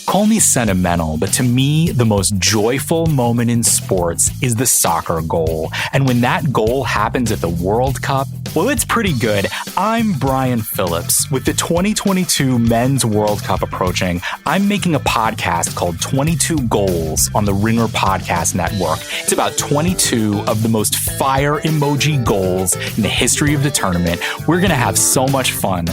Call me sentimental, but to me, the most joyful moment in sports is the soccer goal. And when that goal happens at the World Cup, well, it's pretty good. I'm Brian Phillips. With the 2022 Men's World Cup approaching, I'm making a podcast called 22 Goals on the Ringer Podcast Network. It's about 22 of the most fire emoji goals in the history of the tournament. We're going to have so much fun.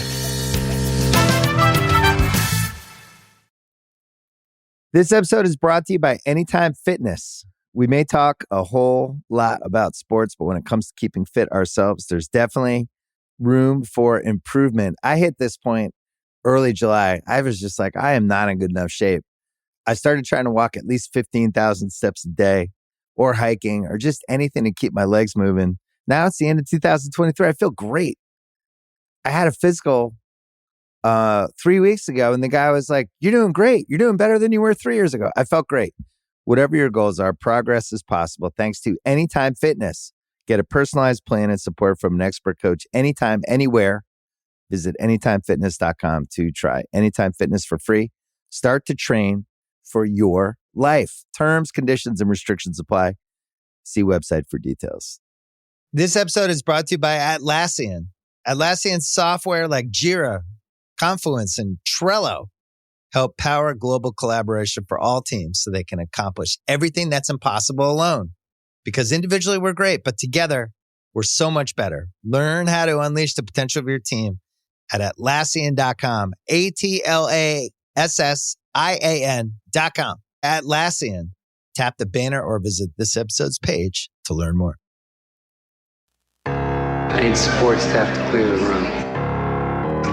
This episode is brought to you by Anytime Fitness. We may talk a whole lot about sports, but when it comes to keeping fit ourselves, there's definitely room for improvement. I hit this point early July. I was just like, I am not in good enough shape. I started trying to walk at least 15,000 steps a day or hiking or just anything to keep my legs moving. Now it's the end of 2023. I feel great. I had a physical 3 weeks ago, and the guy was like, "You're doing great. You're doing better than you were 3 years ago." I felt great. Whatever your goals are, progress is possible thanks to Anytime Fitness. Get a personalized plan and support from an expert coach anytime, anywhere. Visit anytimefitness.com to try Anytime Fitness for free. Start to train for your life. Terms, conditions, and restrictions apply. See website for details. This episode is brought to you by Atlassian. Atlassian software like Jira, Confluence, and Trello help power global collaboration for all teams so they can accomplish everything that's impossible alone. Because individually we're great, but together we're so much better. Learn how to unleash the potential of your team at Atlassian.com. Atlassian.com. Atlassian. Tap the banner or visit this episode's page to learn more. I need sports to have to clear the room.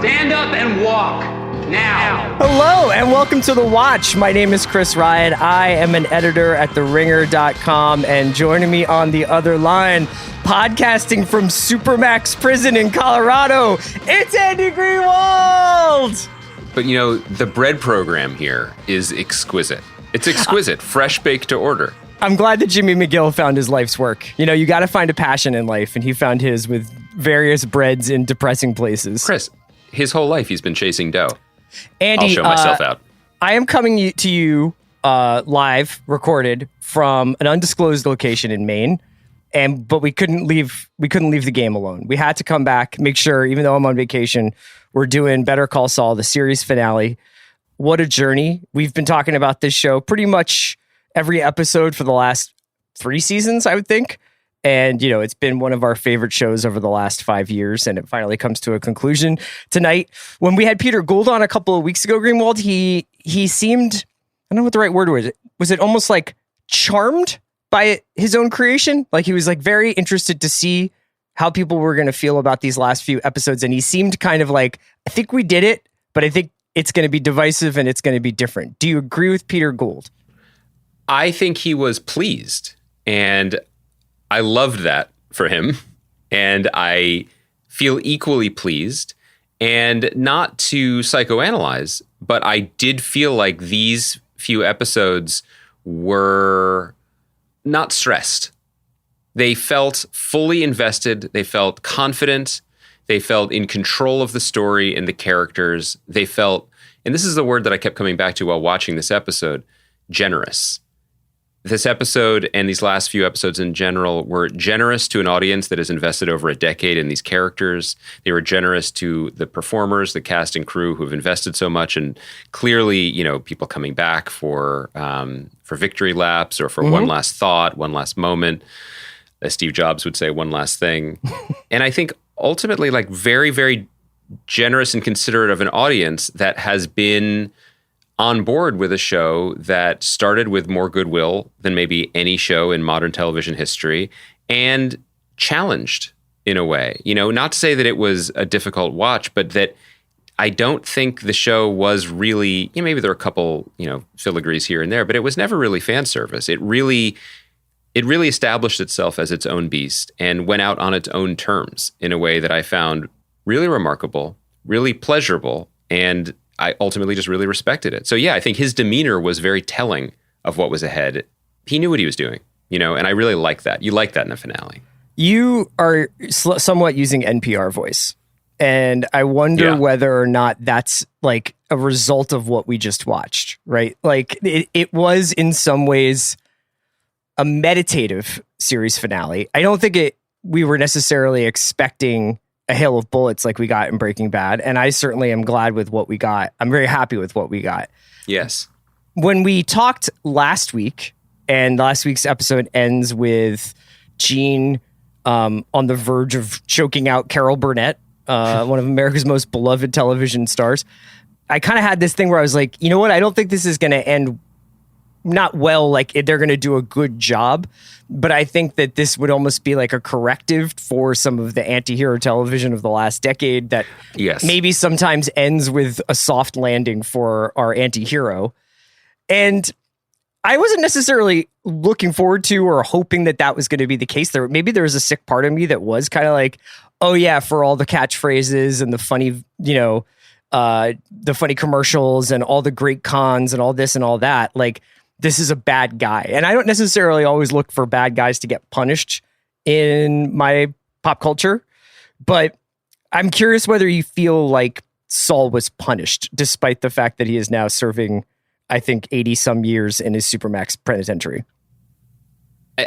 Stand up and walk now. Hello and welcome to The Watch. My name is Chris Ryan. I am an editor at TheRinger.com, and joining me on the other line, podcasting from Supermax Prison in Colorado, it's Andy Greenwald. But you know, the bread program here is exquisite. It's exquisite, fresh baked to order. I'm glad that Jimmy McGill found his life's work. You know, you got to find a passion in life, and he found his with various breads in depressing places. Chris, his whole life he's been chasing dough. Andy, I'll show myself out. I am coming to you live, recorded from an undisclosed location in Maine, but we couldn't leave the game alone. We had to come back, make sure, even though I'm on vacation, we're doing Better Call Saul, the series finale. What a journey. We've been talking about this show pretty much every episode for the last 3 seasons, I would think. And, you know, it's been one of our favorite shows over the last 5 years, and it finally comes to a conclusion tonight. When we had Peter Gould on a couple of weeks ago, Greenwald, he seemed, I don't know what the right word was. Was it almost like charmed by his own creation? Like he was like very interested to see how people were going to feel about these last few episodes. And he seemed kind of like, I think we did it, but I think it's going to be divisive and it's going to be different. Do you agree with Peter Gould? I think he was pleased, and I loved that for him, and I feel equally pleased. And not to psychoanalyze, but I did feel like these few episodes were not stressed. They felt fully invested. They felt confident. They felt in control of the story and the characters. They felt, and this is the word that I kept coming back to while watching this episode, generous. This episode and these last few episodes in general were generous to an audience that has invested over a decade in these characters. They were generous to the performers, the cast and crew who have invested so much, and clearly, you know, people coming back for victory laps or for one last thought, one last moment. As Steve Jobs would say, one last thing. And I think ultimately, like, very, very generous and considerate of an audience that has been on board with a show that started with more goodwill than maybe any show in modern television history, and challenged in a way. You know, not to say that it was a difficult watch, but that I don't think the show was really, you know, maybe there were a couple, you know, filigrees here and there, but it was never really fan service. It really established itself as its own beast and went out on its own terms in a way that I found really remarkable, really pleasurable, and I ultimately just really respected it. So yeah, I think his demeanor was very telling of what was ahead. He knew what he was doing, you know, and I really like that. You like that in the finale. You are somewhat using NPR voice. And I wonder Yeah. whether or not that's like a result of what we just watched, right? Like it was in some ways a meditative series finale. I don't think we were necessarily expecting a hail of bullets like we got in Breaking Bad. And I certainly am glad with what we got. I'm very happy with what we got. Yes. When we talked last week, and last week's episode ends with Gene on the verge of choking out Carol Burnett, one of America's most beloved television stars. I kind of had this thing where I was like, you know what? I don't think this is going to end not well, like they're going to do a good job, but I think that this would almost be like a corrective for some of the anti-hero television of the last decade that maybe sometimes ends with a soft landing for our anti-hero. And I wasn't necessarily looking forward to or hoping that that was going to be the case. Maybe there was a sick part of me that was kind of like, oh yeah, for all the catchphrases and the funny, the funny commercials and all the great cons and all this and all that, like, this is a bad guy. And I don't necessarily always look for bad guys to get punished in my pop culture, but I'm curious whether you feel like Saul was punished despite the fact that he is now serving, I think, 80 some years in his Supermax penitentiary.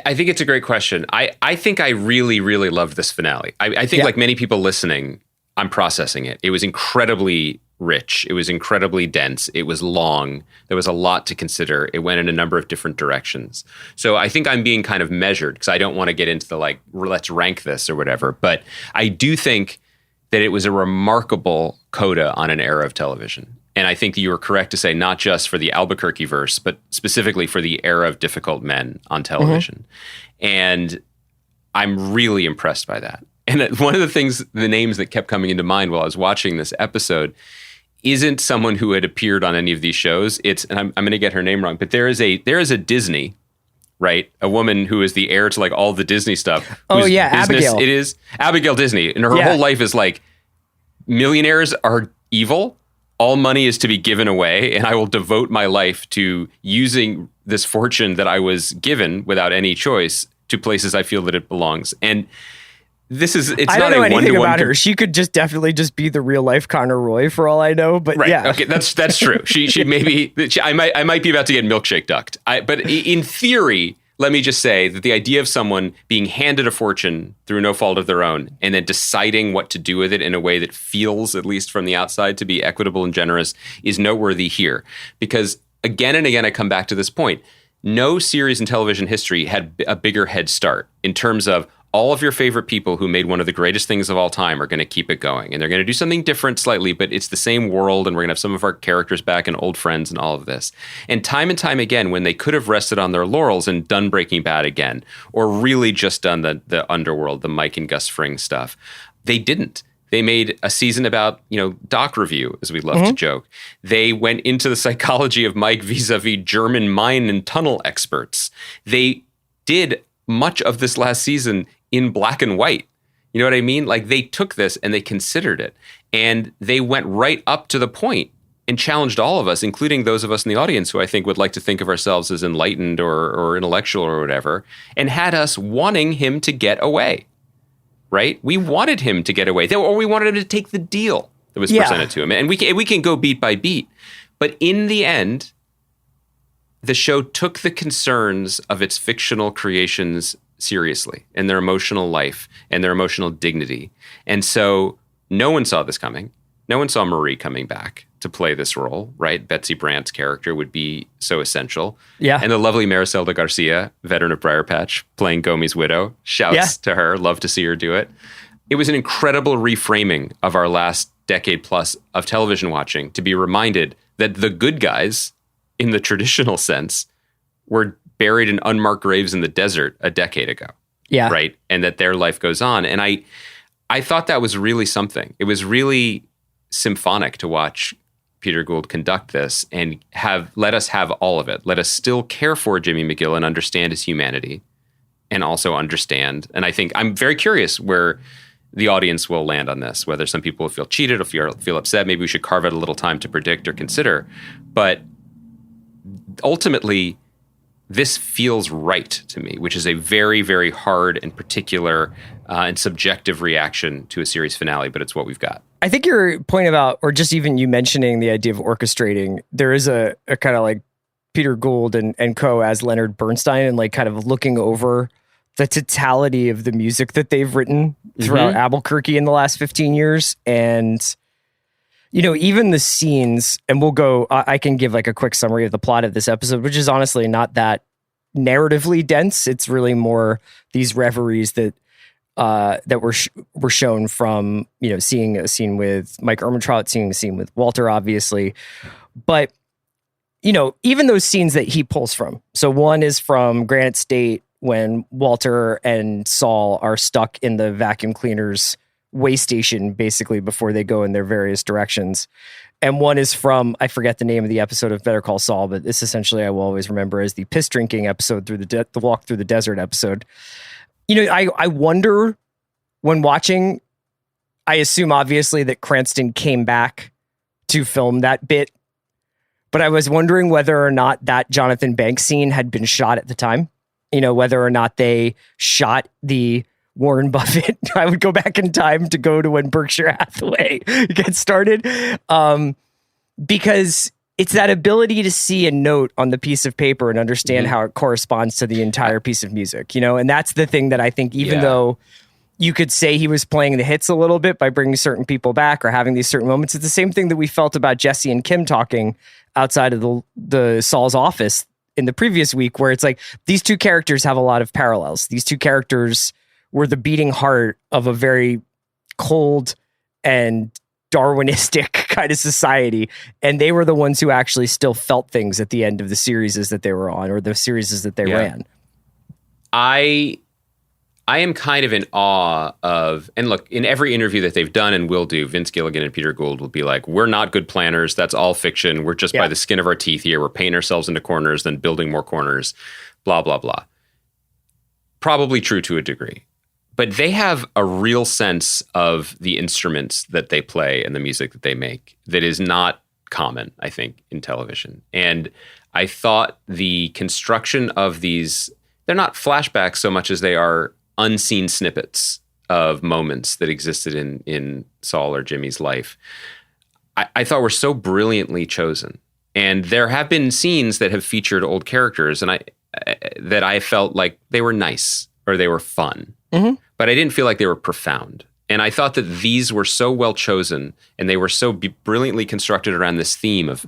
I think it's a great question. I think I really, really loved this finale. I think like many people listening, I'm processing it. It was incredibly rich. It was incredibly dense. It was long. There was a lot to consider. It went in a number of different directions. So I think I'm being kind of measured because I don't want to get into the like, let's rank this or whatever. But I do think that it was a remarkable coda on an era of television. And I think that you were correct to say not just for the Albuquerque verse, but specifically for the era of difficult men on television. Mm-hmm. And I'm really impressed by that. And one of the things, the names that kept coming into mind while I was watching this episode isn't someone who had appeared on any of these shows. It's, and I'm going to get her name wrong, but there is a Disney, right? A woman who is the heir to like all the Disney stuff. Oh yeah, Abigail. It is Abigail Disney. And her whole life is like, millionaires are evil. All money is to be given away. And I will devote my life to using this fortune that I was given without any choice to places I feel that it belongs. And I don't know anything about her. She could just definitely just be the real life Connor Roy for all I know. But yeah, okay, that's true. She maybe I might be about to get milkshake ducked. But in theory, let me just say that the idea of someone being handed a fortune through no fault of their own and then deciding what to do with it in a way that feels, at least from the outside, to be equitable and generous is noteworthy here. Because again and again, I come back to this point. No series in television history had a bigger head start in terms of all of your favorite people who made one of the greatest things of all time are going to keep it going. And they're going to do something different slightly, but it's the same world. And we're going to have some of our characters back and old friends and all of this. And time again, when they could have rested on their laurels and done Breaking Bad again, or really just done the underworld, the Mike and Gus Fring stuff, they didn't. They made a season about, doc review, as we love to joke. They went into the psychology of Mike vis-a-vis German mine and tunnel experts. They did much of this last season in black and white. You know what I mean? Like they took this and they considered it and they went right up to the point and challenged all of us, including those of us in the audience who I think would like to think of ourselves as enlightened or intellectual or whatever, and had us wanting him to get away, right? We wanted him to get away, or we wanted him to take the deal that was presented to him. And we can go beat by beat. But in the end, the show took the concerns of its fictional creations seriously and their emotional life and their emotional dignity. And so no one saw this coming. No one saw Marie coming back to play this role, right? Betsy Brandt's character would be so essential. Yeah. And the lovely Maricelda Garcia, veteran of Briar Patch, playing Gomi's widow. Shouts to her. Love to see her do it. It was an incredible reframing of our last decade plus of television watching to be reminded that the good guys, in the traditional sense, were buried in unmarked graves in the desert a decade ago. Yeah. Right. And that their life goes on. And I thought that was really something. It was really symphonic to watch Peter Gould conduct this and let us have all of it. Let us still care for Jimmy McGill and understand his humanity and also understand. And I think I'm very curious where the audience will land on this, whether some people will feel cheated or feel upset. Maybe we should carve out a little time to predict or consider. But ultimately, this feels right to me, which is a very, very hard and particular and subjective reaction to a series finale, but it's what we've got. I think your point about, or just even you mentioning the idea of orchestrating, there is a kind of like Peter Gould and co as Leonard Bernstein, and like kind of looking over the totality of the music that they've written throughout Albuquerque in the last 15 years. And, you know, even the scenes, and I can give like a quick summary of the plot of this episode, which is honestly not that narratively dense. It's really more these reveries that were shown from, you know, seeing a scene with Mike Ehrmantraut, seeing a scene with Walter, obviously. But, you know, even those scenes that he pulls from. So one is from Granite State when Walter and Saul are stuck in the vacuum cleaner's way station, basically, before they go in their various directions. And one is from, I forget the name of the episode of Better Call Saul, but this essentially I will always remember as the piss drinking episode through the walk through the desert episode. You know, I wonder when watching, I assume obviously that Cranston came back to film that bit, but I was wondering whether or not that Jonathan Banks scene had been shot at the time. You know, whether or not they shot the Warren Buffett. I would go back in time to go to when Berkshire Hathaway gets started. Because it's that ability to see a note on the piece of paper and understand how it corresponds to the entire piece of music, you know? And that's the thing that I think, even though you could say he was playing the hits a little bit by bringing certain people back or having these certain moments, it's the same thing that we felt about Jesse and Kim talking outside of the Saul's office in the previous week, where it's like these two characters have a lot of parallels. These two characters were the beating heart of a very cold and Darwinistic kind of society, and they were the ones who actually still felt things at the end of the series that they were on, or the series that they ran. I am kind of in awe of, and look, in every interview that they've done and will do, Vince Gilligan and Peter Gould will be like, we're not good planners. That's all fiction. We're just by the skin of our teeth here. We're painting ourselves into corners, then building more corners, blah, blah, blah. Probably true to a degree. But they have a real sense of the instruments that they play and the music that they make that is not common, I think, in television. And I thought the construction of these, they're not flashbacks so much as they are unseen snippets of moments that existed in Saul or Jimmy's life, I thought were so brilliantly chosen. And there have been scenes that have featured old characters, and I felt like they were nice or they were fun, but I didn't feel like they were profound. And I thought that these were so well chosen, and they were so brilliantly constructed around this theme of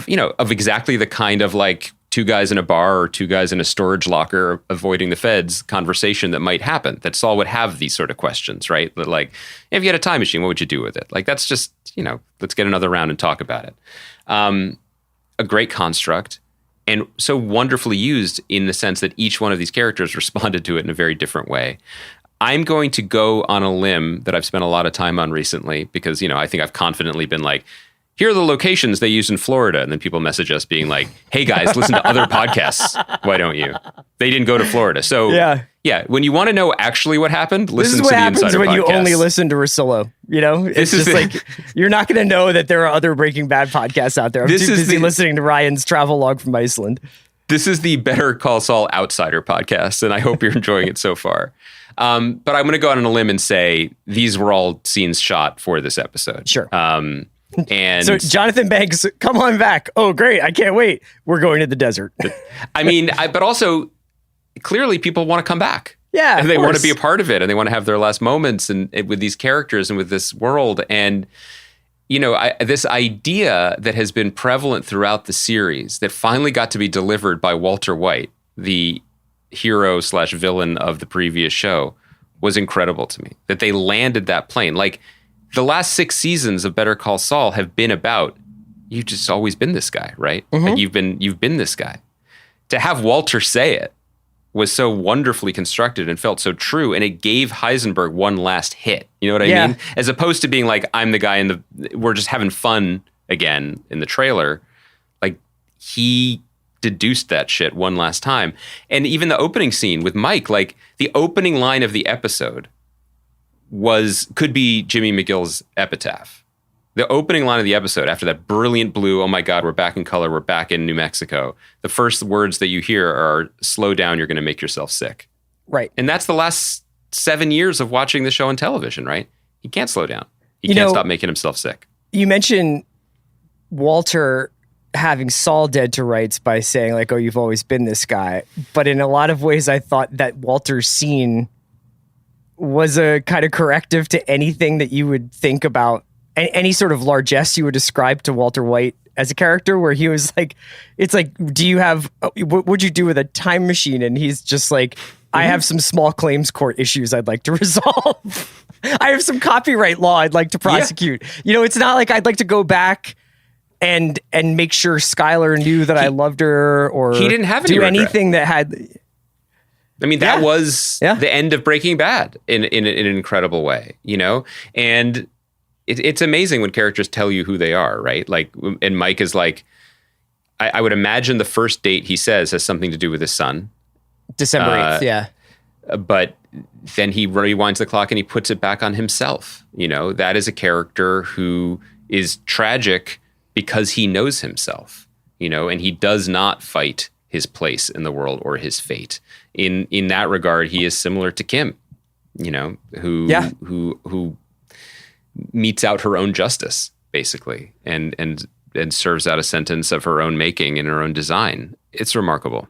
exactly the kind of like two guys in a bar or two guys in a storage locker avoiding the feds conversation that might happen, that Saul would have these sort of questions, right? That like, if you had a time machine, what would you do with it? Like, that's just, let's get another round and talk about it. A great construct, and so wonderfully used in the sense that each one of these characters responded to it in a very different way. I'm going to go on a limb that I've spent a lot of time on recently because, I think I've confidently been like, here are the locations they use in Florida. And then people message us being like, hey guys, listen to other podcasts. Why don't you? They didn't go to Florida. So yeah, when you want to know actually what happened, listen to the Insider Podcast. This is what happens when you only listen to Russillo. It's just like, you're not going to know that there are other Breaking Bad podcasts out there. I'm too busy listening to Ryan's travel log from Iceland. This is the Better Call Saul Outsider podcast, and I hope you're enjoying it so far. But I'm going to go out on a limb and say these were all scenes shot for this episode. Sure. And so Jonathan Banks, come on back. Oh, great. I can't wait. We're going to the desert. I mean, but also clearly people want to come back. Yeah. And they want to be a part of it, and they want to have their last moments and with these characters and with this world. And, this idea that has been prevalent throughout the series that finally got to be delivered by Walter White, the hero/villain of the previous show, was incredible to me. That they landed that plane. Like, the last 6 seasons of Better Call Saul have been about, you've just always been this guy, right? Like you've been this guy. To have Walter say it was so wonderfully constructed and felt so true, and it gave Heisenberg one last hit. You know what I mean? As opposed to being like, I'm the guy we're just having fun again in the trailer. Like, he deduced that shit one last time. And even the opening scene with Mike, like the opening line of the episode could be Jimmy McGill's epitaph. The opening line of the episode, after that brilliant blue, oh my God, we're back in color, we're back in New Mexico. The first words that you hear are, slow down, you're going to make yourself sick. Right. And that's the last 7 years of watching the show on television, right? He can't slow down. He can't stop making himself sick. You mentioned Walter having Saul dead to rights by saying like, oh, you've always been this guy. But in a lot of ways, I thought that Walter's scene was a kind of corrective to anything that you would think about, any sort of largesse you would describe to Walter White as a character, where he was like, it's like, do you have, what would you do with a time machine? And he's just like, I have some small claims court issues I'd like to resolve. I have some copyright law I'd like to prosecute. Yeah. You know, it's not like I'd like to go back and make sure Skylar knew that I loved her, or he didn't have any regret. Anything that had. I mean, that was the end of Breaking Bad in an incredible way, you know? And it's amazing when characters tell you who they are, right? Like, and Mike is like, I would imagine the first date he says has something to do with his son. December 8th, yeah. But then he rewinds the clock and he puts it back on himself. You know, that is a character who is tragic because he knows himself, you know, and he does not fight his place in the world or his fate. In that regard, he is similar to Kim, you know, who metes out her own justice, basically, and serves out a sentence of her own making and her own design. It's remarkable.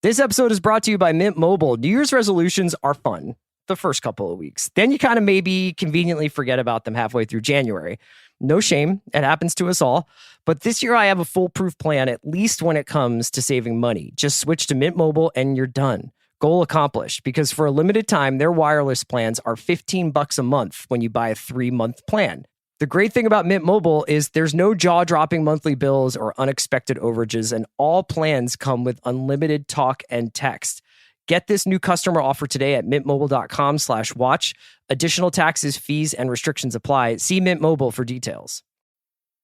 This episode is brought to you by Mint Mobile. New Year's resolutions are fun the first couple of weeks. Then you kind of maybe conveniently forget about them halfway through January. No shame. It happens to us all. But this year I have a foolproof plan, at least when it comes to saving money. Just switch to Mint Mobile and you're done. Goal accomplished, because for a limited time, their wireless plans are $15 a month when you buy a 3-month plan. The great thing about Mint Mobile is there's no jaw-dropping monthly bills or unexpected overages, and all plans come with unlimited talk and text. Get this new customer offer today at mintmobile.com/watch. Additional taxes, fees, and restrictions apply. See Mint Mobile for details.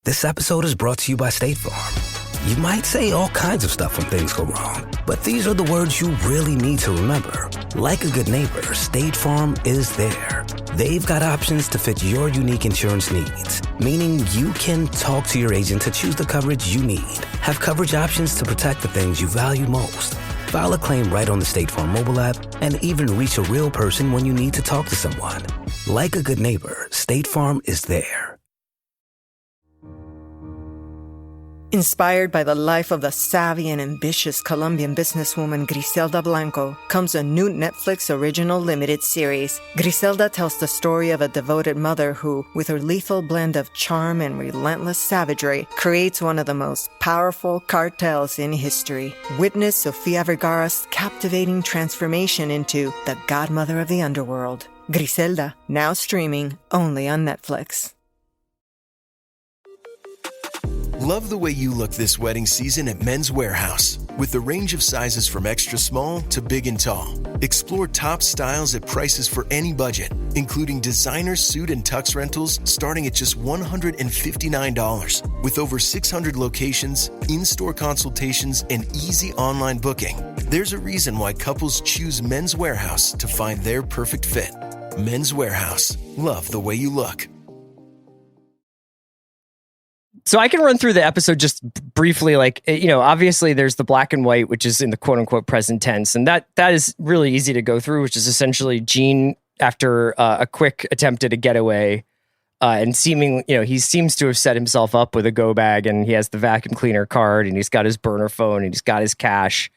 This episode is brought to you by State Farm. You might say all kinds of stuff when things go wrong, but these are the words you really need to remember. Like a good neighbor, State Farm is there. They've got options to fit your unique insurance needs, meaning you can talk to your agent to choose the coverage you need, have coverage options to protect the things you value most, file a claim right on the State Farm mobile app, and even reach a real person when you need to talk to someone. Like a good neighbor, State Farm is there. Inspired by the life of the savvy and ambitious Colombian businesswoman Griselda Blanco comes a new Netflix original limited series. Griselda tells the story of a devoted mother who, with her lethal blend of charm and relentless savagery, creates one of the most powerful cartels in history. Witness Sofia Vergara's captivating transformation into the godmother of the underworld. Griselda, now streaming only on Netflix. Love the way you look this wedding season at Men's Warehouse. With the range of sizes from extra small to big and tall. Explore top styles at prices for any budget, including designer suit and tux rentals starting at just $159. With over 600 locations, in-store consultations, and easy online booking, there's a reason why couples choose Men's Warehouse to find their perfect fit. Men's Warehouse. Love the way you look. So I can run through the episode just briefly. Like, you know, obviously there's the black and white, which is in the quote unquote present tense. And that is really easy to go through, which is essentially Gene, after a quick attempt at a getaway, and he seems to have set himself up with a go bag, and he has the vacuum cleaner card, and he's got his burner phone, and he's got his cash.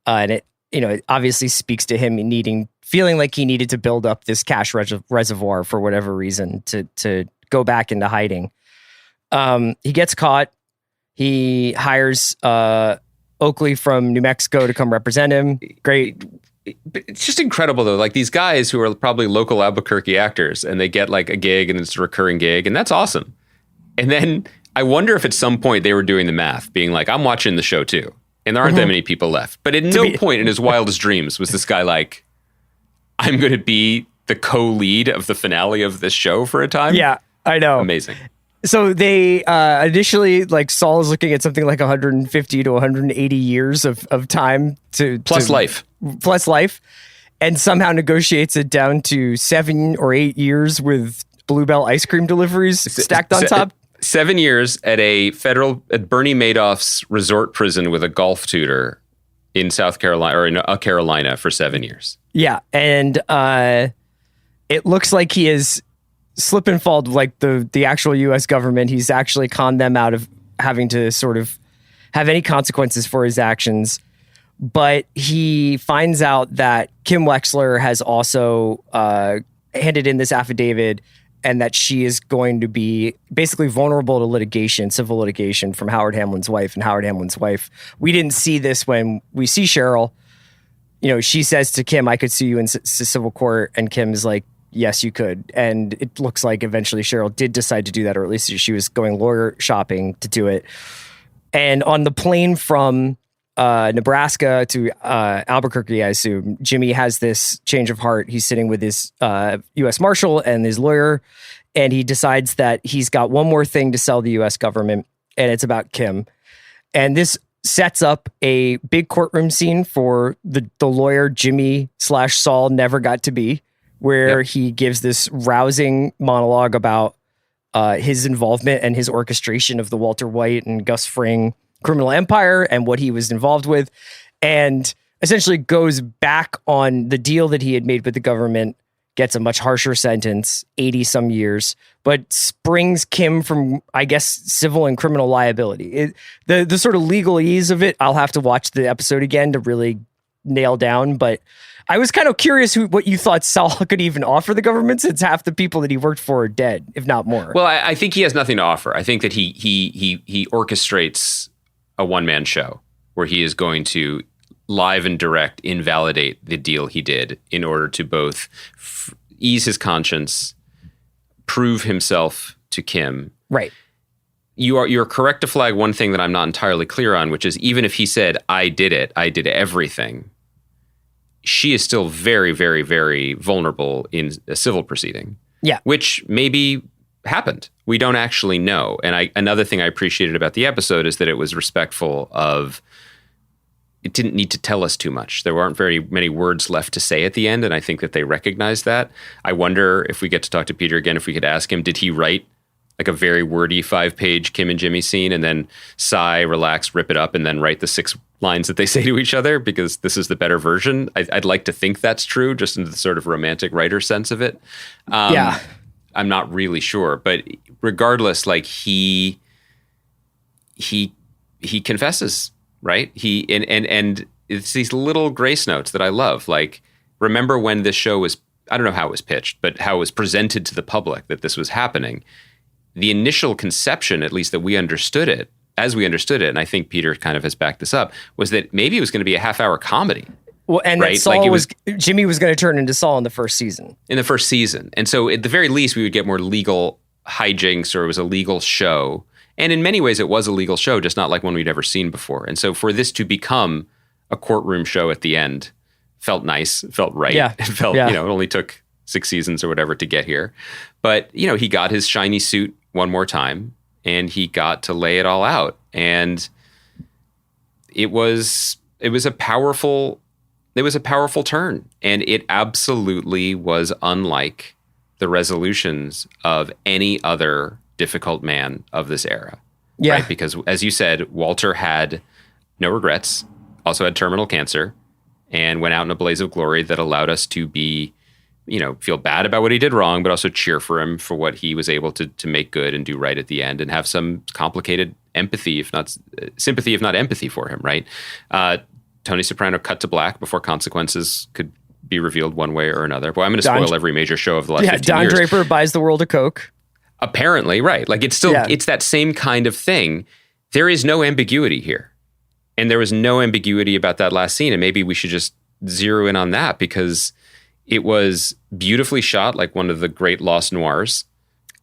And it obviously speaks to him feeling like he needed to build up this cash reservoir for whatever reason to go back into hiding. He gets caught. He hires Oakley from New Mexico to come represent him. Great. It's just incredible, though. Like, these guys who are probably local Albuquerque actors, and they get like a gig, and it's a recurring gig, and that's awesome. And then I wonder if at some point they were doing the math, being like, I'm watching the show too, and there aren't that many people left. But at no point in his wildest dreams was this guy like, I'm going to be the co-lead of the finale of this show for a time. Yeah, I know. Amazing. So they initially, like, Saul is looking at something like 150 to 180 years of time plus life, and somehow negotiates it down to 7 or 8 years with Bluebell ice cream deliveries stacked on top. 7 years at at Bernie Madoff's resort prison with a golf tutor in South Carolina, or in Carolina, for 7 years. Yeah, and it looks like he is slip and fall like the actual U.S. government. He's actually conned them out of having to sort of have any consequences for his actions. But he finds out that Kim Wexler has also handed in this affidavit, and that she is going to be basically vulnerable to litigation, civil litigation from Howard Hamlin's wife. And Howard Hamlin's wife, we didn't see this when we see Cheryl. You know, she says to Kim, I could sue you in civil court. And Kim is like, yes, you could. And it looks like eventually Cheryl did decide to do that, or at least she was going lawyer shopping to do it. And on the plane from Nebraska to Albuquerque, I assume, Jimmy has this change of heart. He's sitting with his U.S. Marshal and his lawyer, and he decides that he's got one more thing to sell the U.S. government, and it's about Kim. And this sets up a big courtroom scene for the lawyer Jimmy/Saul never got to be, where he gives this rousing monologue about his involvement and his orchestration of the Walter White and Gus Fring criminal empire and what he was involved with, and essentially goes back on the deal that he had made with the government, gets a much harsher sentence, 80 some years, but springs Kim from, I guess, civil and criminal liability. The sort of legalese of it, I'll have to watch the episode again to really nail down, but I was kind of curious what you thought Saul could even offer the government, since half the people that he worked for are dead, if not more. Well, I think he has nothing to offer. I think that he orchestrates a one-man show where he is going to live and direct invalidate the deal he did in order to both ease his conscience, prove himself to Kim. Right. You're correct to flag one thing that I'm not entirely clear on, which is even if he said, I did everything, she is still very, very, very vulnerable in a civil proceeding. Yeah. Which maybe happened. We don't actually know. And another thing I appreciated about the episode is that it was respectful of, it didn't need to tell us too much. There weren't very many words left to say at the end, and I think that they recognized that. I wonder if we get to talk to Peter again, if we could ask him, did he write like a very wordy 5-page Kim and Jimmy scene and then sigh, relax, rip it up, and then write the 6 lines that they say to each other because this is the better version? I'd like to think that's true, just in the sort of romantic writer sense of it. Yeah. I'm not really sure, but regardless, like he confesses, right? And it's these little grace notes that I love. Like, remember when this show was, I don't know how it was pitched, but how it was presented to the public that this was happening. The initial conception, at least that we understood it, as we understood it, and I think Peter kind of has backed this up, was that maybe it was going to be a half-hour comedy. Well, and right? that Saul Jimmy was going to turn into Saul in the first season. And so at the very least, we would get more legal hijinks, or it was a legal show. And in many ways, it was a legal show, just not like one we'd ever seen before. And so for this to become a courtroom show at the end felt nice, felt right. Yeah. It felt, it only took 6 seasons or whatever to get here. But, he got his shiny suit one more time, and he got to lay it all out. And it was a powerful turn, and it absolutely was unlike the resolutions of any other difficult man of this era. Yeah. Right? Because as you said, Walter had no regrets, also had terminal cancer, and went out in a blaze of glory that allowed us to be, feel bad about what he did wrong, but also cheer for him for what he was able to make good and do right at the end, and have some complicated empathy, if not sympathy, if not empathy for him, right? Tony Soprano cut to black before consequences could be revealed one way or another. Boy, I'm going to spoil every major show of the last 15 Don years. Draper buys the world a Coke. Apparently, right. Like, it's still, it's that same kind of thing. There is no ambiguity here. And there was no ambiguity about that last scene. And maybe we should just zero in on that, because it was beautifully shot, like one of the great lost noirs.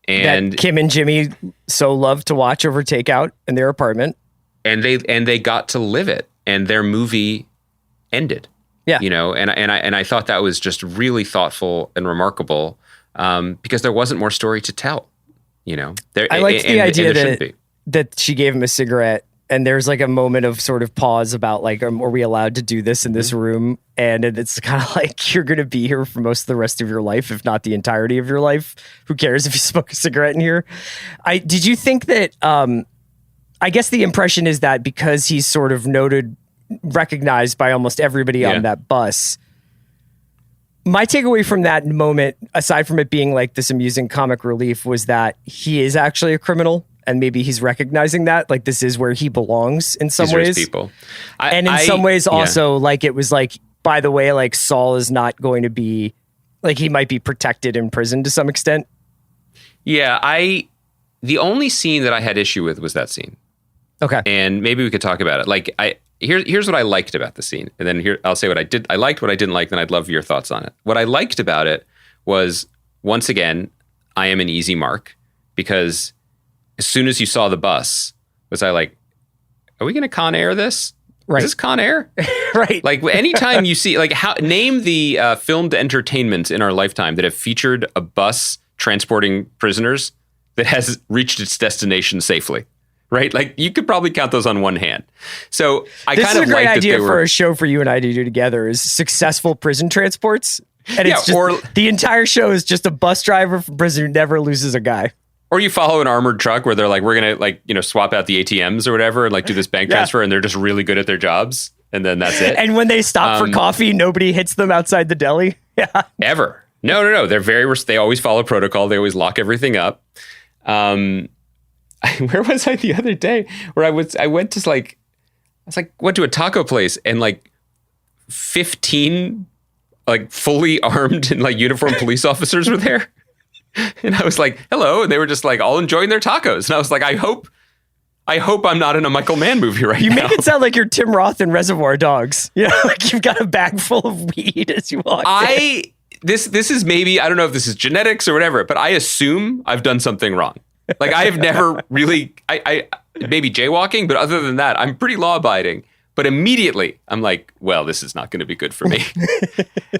And that Kim and Jimmy so loved to watch over takeout in their apartment. And they got to live it. And their movie ended. Yeah. And I thought that was just really thoughtful and remarkable, because there wasn't more story to tell. I liked the idea that she gave him a cigarette and there's like a moment of sort of pause about like, are we allowed to do this in this room? And it's kind of like, you're going to be here for most of the rest of your life, if not the entirety of your life. Who cares if you smoke a cigarette in here? Did you think that, I guess the impression is that because he's sort of recognized by almost everybody on that bus. My takeaway from that moment, aside from it being like this amusing comic relief, was that he is actually a criminal. And maybe he's recognizing that, like, this is where he belongs in some ways. People. And in some ways also, like, it was like, by the way, like, Saul is not going to be, like, he might be protected in prison to some extent. Yeah, the only scene that I had issue with was that scene. Okay. And maybe we could talk about it. Like, here's what I liked about the scene. And then here, I'll say what I did. I liked what I didn't like, then I'd love your thoughts on it. What I liked about it was, once again, I am an easy mark, because as soon as you saw the bus, was I like, are we going to Con Air this? Right. Is this Con Air? Right. Like, anytime you see, like, name the filmed entertainments in our lifetime that have featured a bus transporting prisoners that has reached its destination safely. Right? Like, you could probably count those on one hand. So I kind of like that. This is a great idea for a show for you and I to do together, is successful prison transports. And it's just, the entire show is just a bus driver from prison who never loses a guy. Or you follow an armored truck where they're like, we're going to, like, you know, swap out the ATMs or whatever and like do this bank transfer, and they're just really good at their jobs. And then that's it. And when they stop for coffee, nobody hits them outside the deli. Yeah. Ever. No. They always follow protocol. They always lock everything up. Where was I the other day? Where I went to went to a taco place, and like 15 like fully armed and like uniformed police officers were there. And I was like, hello. And they were just like all enjoying their tacos. And I was like, I hope I'm not in a Michael Mann movie right now. You make it sound like you're Tim Roth in Reservoir Dogs. You know, like you've got a bag full of weed as you walk in. This is maybe, I don't know if this is genetics or whatever, but I assume I've done something wrong. Like, I have never really, I maybe jaywalking, but other than that, I'm pretty law abiding. But immediately I'm like, well, this is not going to be good for me.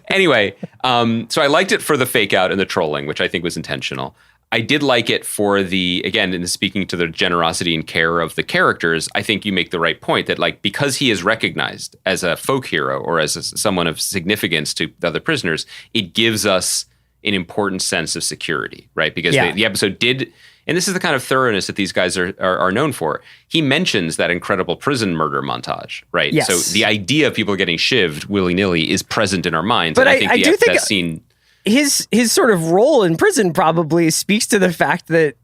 Anyway, so I liked it for the fake out and the trolling, which I think was intentional. I did like it for again, in speaking to the generosity and care of the characters. I think you make the right point that, like, because he is recognized as a folk hero or as someone of significance to the other prisoners, it gives us an important sense of security, right? Because the episode did, and this is the kind of thoroughness that these guys are known for. He mentions that incredible prison murder montage, right? Yes. So the idea of people getting shivved willy-nilly is present in our minds. But and I think that scene, his sort of role in prison probably speaks to the fact that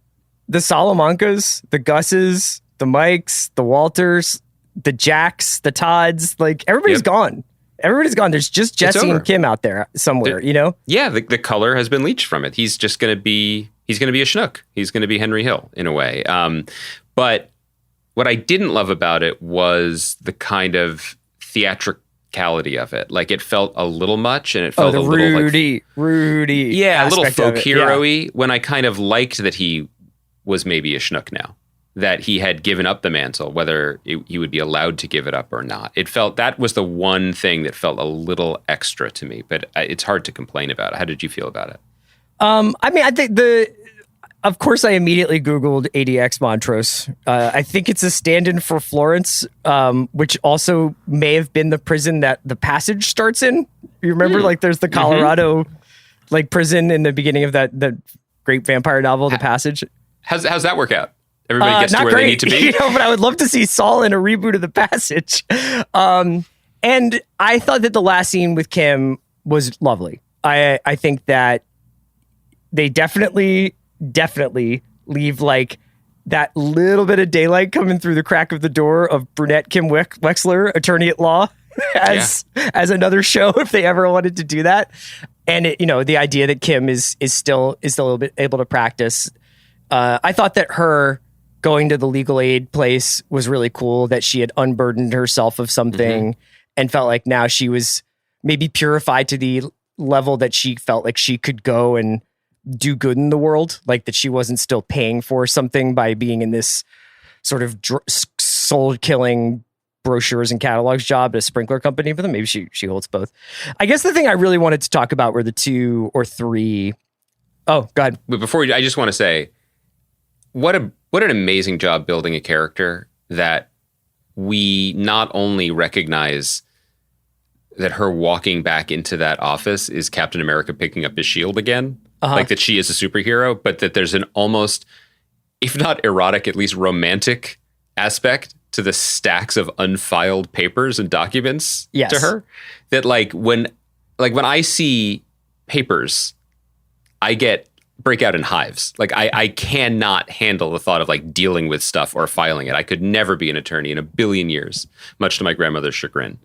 the Salamancas, the Gusses, the Mikes, the Walters, the Jacks, the Todds, like everybody's gone. Everybody's gone. There's just Jesse and Kim out there somewhere, you know? Yeah, the color has been leached from it. He's just going to be a schnook. He's going to be Henry Hill in a way. But what I didn't love about it was the kind of theatricality of it. Like, it felt a little much, and it felt a little Rudy. Yeah, a little folk hero-y, when I kind of liked that he was maybe a schnook now. That he had given up the mantle, whether he would be allowed to give it up or not. It felt, that was the one thing that felt a little extra to me, but it's hard to complain about. How did you feel about it? I mean, I think of course I immediately Googled ADX Montrose. I think it's a stand-in for Florence, which also may have been the prison that The Passage starts in. You remember, like, there's the Colorado like prison in the beginning of that great vampire novel, The Passage. How's that work out? Everybody gets to where they need to be. You know, but I would love to see Saul in a reboot of The Passage. And I thought that the last scene with Kim was lovely. I think that they definitely leave like that little bit of daylight coming through the crack of the door of brunette Kim Wexler, attorney at law, as another show if they ever wanted to do that. And it, you know, the idea that Kim is still able to practice. I thought that her going to the legal aid place was really cool, that she had unburdened herself of something and felt like now she was maybe purified to the level that she felt like she could go and do good in the world, like that she wasn't still paying for something by being in this sort of soul killing brochures and catalogs job at a sprinkler company. But then maybe she holds both. I guess the thing I really wanted to talk about were the 2 or 3. Oh, go ahead. But before I just want to say, what an amazing job building a character that we not only recognize that her walking back into that office is Captain America picking up his shield again, like that she is a superhero, but that there's an almost, if not erotic, at least romantic aspect to the stacks of unfiled papers and documents to her. That like when I see papers, I break out in hives. Like I cannot handle the thought of like dealing with stuff or filing it. I could never be an attorney in a billion years, much to my grandmother's chagrin.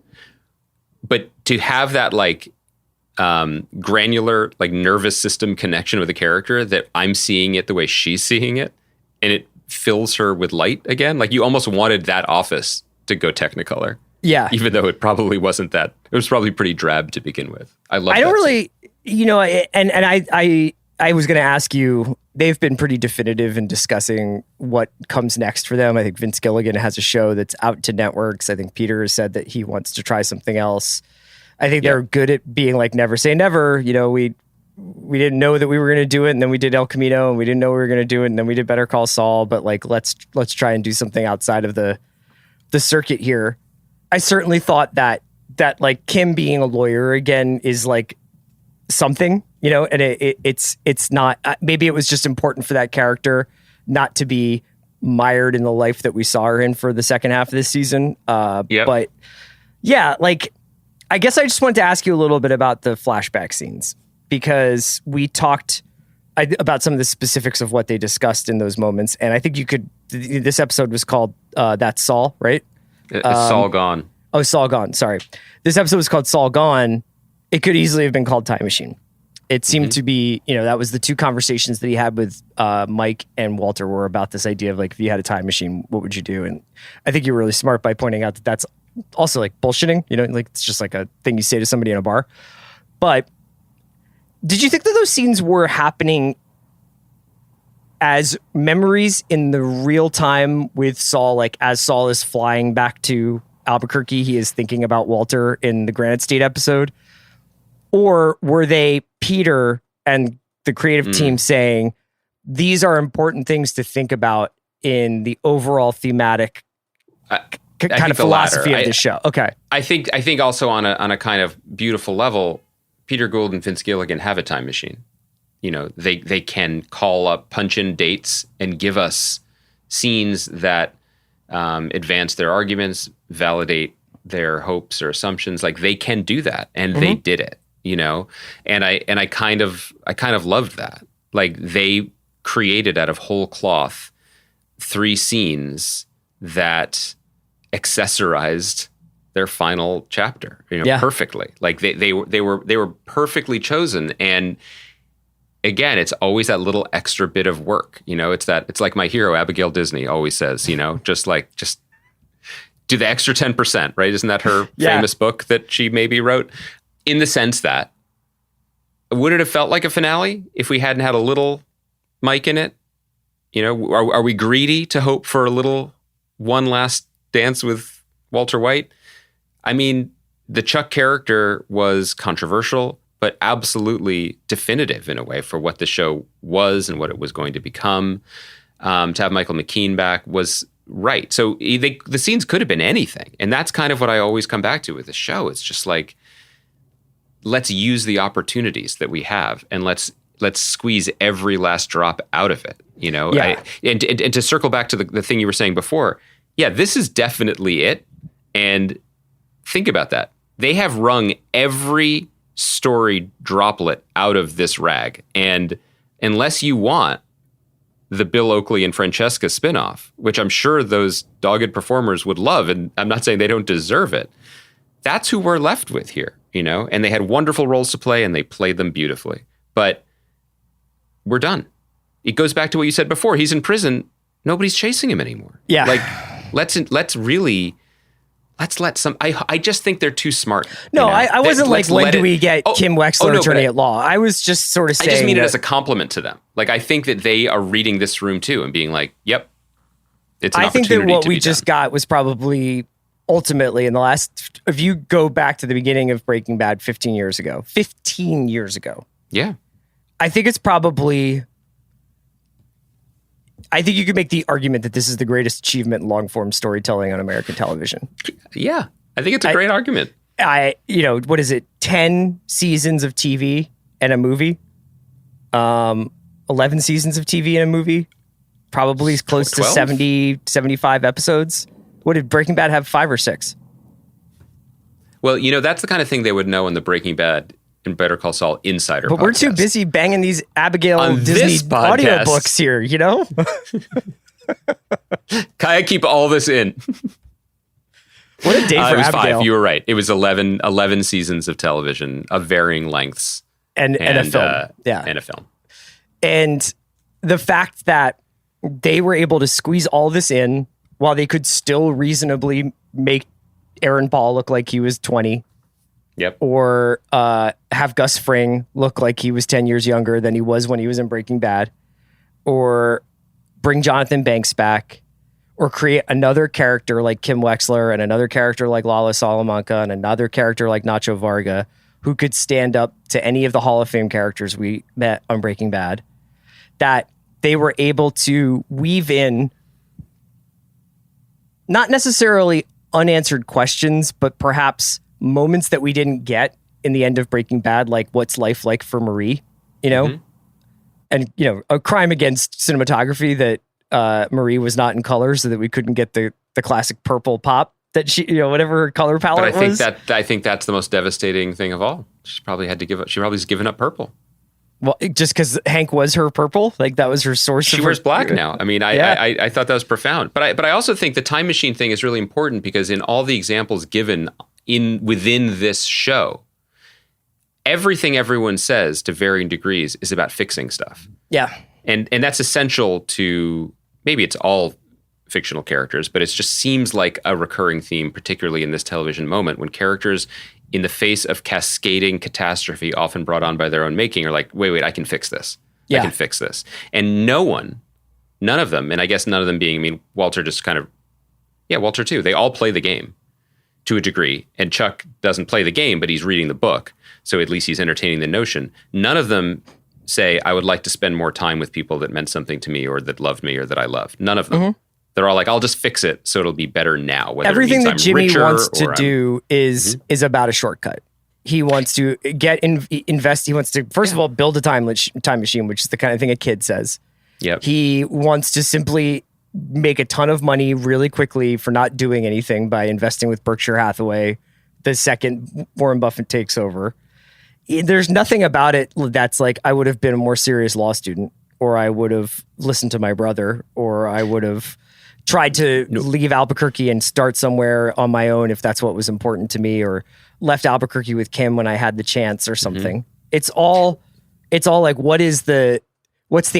But to have that like granular, like nervous system connection with a character that I'm seeing it the way she's seeing it, and it fills her with light again. Like you almost wanted that office to go Technicolor. Yeah. Even though it probably wasn't that. It was probably pretty drab to begin with. I don't really, I was going to ask you, they've been pretty definitive in discussing what comes next for them. I think Vince Gilligan has a show that's out to networks. I think Peter has said that he wants to try something else. I think they're good at being like, never say never. You know, we didn't know that we were going to do it, and then we did El Camino, and we didn't know we were going to do it, and then we did Better Call Saul. But like, let's try and do something outside of the circuit here. I certainly thought that like Kim being a lawyer again is like something, you know, and it's not, maybe it was just important for that character not to be mired in the life that we saw her in for the second half of this season. But yeah, like, I guess I just wanted to ask you a little bit about the flashback scenes, because we talked about some of the specifics of what they discussed in those moments. And I think this episode was called That's Saul, right? It's Saul Gone. Oh, Saul Gone. Sorry. This episode was called Saul Gone. It could easily have been called Time Machine. It seemed to be, you know, that was the two conversations that he had with Mike and Walter were about this idea of like, if you had a time machine, what would you do? And I think you're really smart by pointing out that that's also like bullshitting, you know, like it's just like a thing you say to somebody in a bar. But did you think that those scenes were happening as memories in the real time with Saul? Like as Saul is flying back to Albuquerque, he is thinking about Walter in the Granite State episode? Or were they Peter and the creative team saying, these are important things to think about in the overall thematic kind of philosophy of the show? Okay. I think also on a kind of beautiful level, Peter Gould and Vince Gilligan have a time machine. You know, they can call up punch-in dates and give us scenes that advance their arguments, validate their hopes or assumptions. Like they can do that, and they did it. You know, and I kind of loved that. Like they created out of whole cloth 3 scenes that accessorized their final chapter, you know, perfectly. Like they were perfectly chosen. And again, it's always that little extra bit of work. You know, it's like my hero Abigail Disney always says, you know, just do the extra 10%, right? Isn't that her famous book that she maybe wrote? In the sense that, would it have felt like a finale if we hadn't had a little Mike in it? You know, are we greedy to hope for a little one last dance with Walter White? I mean, the Chuck character was controversial, but absolutely definitive in a way for what the show was and what it was going to become. To have Michael McKean back was right. So the scenes could have been anything. And that's kind of what I always come back to with the show. It's just like, let's use the opportunities that we have, and let's squeeze every last drop out of it. You know, and to circle back to the thing you were saying before, this is definitely it. And think about that. They have wrung every story droplet out of this rag. And unless you want the Bill Oakley and Francesca spinoff, which I'm sure those dogged performers would love, and I'm not saying they don't deserve it, that's who we're left with here. You know, and they had wonderful roles to play and they played them beautifully, but we're done. It goes back to what you said before. He's in prison. Nobody's chasing him anymore. Yeah. Like let's let some, I just think they're too smart. No, you know? I wasn't like, when do we get Kim Wexler attorney at law? I was just sort of saying, I just mean it as a compliment to them. Like, I think that they are reading this room too and being like, yep, it's an opportunity. I think that what we just got was probably ultimately in the last, if you go back to the beginning of Breaking Bad 15 years ago. Yeah. I think it's probably I think you could make the argument that this is the greatest achievement in long form storytelling on American television. Yeah, I think it's a great argument. What is it? 10 seasons of TV and a movie. 11 seasons of TV and a movie. Probably close 12? to 70, 75 episodes. What did Breaking Bad have? 5 or 6? Well, that's the kind of thing they would know in the Breaking Bad and Better Call Saul Insider But podcast. we're too busy banging these Abigail On Disney this podcast. audiobooks here, I keep all this in. What a day for it was Abigail. 5. You were right. It was 11 seasons of television of varying lengths. And a film. And a film. And the fact that they were able to squeeze all this in while they could still reasonably make Aaron Paul look like he was 20. Yep. Or have Gus Fring look like he was 10 years younger than he was when he was in Breaking Bad. Or bring Jonathan Banks back. Or create another character like Kim Wexler and another character like Lala Salamanca and another character like Nacho Varga who could stand up to any of the Hall of Fame characters we met on Breaking Bad. That they were able to weave in not necessarily unanswered questions, but perhaps moments that we didn't get in the end of Breaking Bad, like what's life like for Marie, and, a crime against cinematography that Marie was not in color so that we couldn't get the classic purple pop that she, whatever her color palette was. I think that's the most devastating thing of all. She probably had to give up. She probably has given up purple. Well, just because Hank was her purple, like that was her source. She wears black now. I mean, I thought that was profound. But I also think the time machine thing is really important because in all the examples given within this show, everything everyone says to varying degrees is about fixing stuff. Yeah, and that's essential to maybe it's all fictional characters, but it just seems like a recurring theme, particularly in this television moment when characters in the face of cascading catastrophe often brought on by their own making are like, wait, I can fix this. Yeah. I can fix this. And none of them, and I guess none of them being, Walter just kind of, Walter too, they all play the game to a degree. And Chuck doesn't play the game, but he's reading the book. So at least he's entertaining the notion. None of them say, I would like to spend more time with people that meant something to me or that loved me or that I loved. None of them. Mm-hmm. They're all like, I'll just fix it so it'll be better now. Everything that Jimmy wants to do is about a shortcut. He wants to invest. He wants to, first of all, build a time machine, which is the kind of thing a kid says. Yep. He wants to simply make a ton of money really quickly for not doing anything by investing with Berkshire Hathaway the second Warren Buffett takes over. There's nothing about it that's like, I would have been a more serious law student, or I would have listened to my brother, or I would have tried to leave Albuquerque and start somewhere on my own if that's what was important to me, or left Albuquerque with Kim when I had the chance or something. Mm-hmm. It's all like, what's the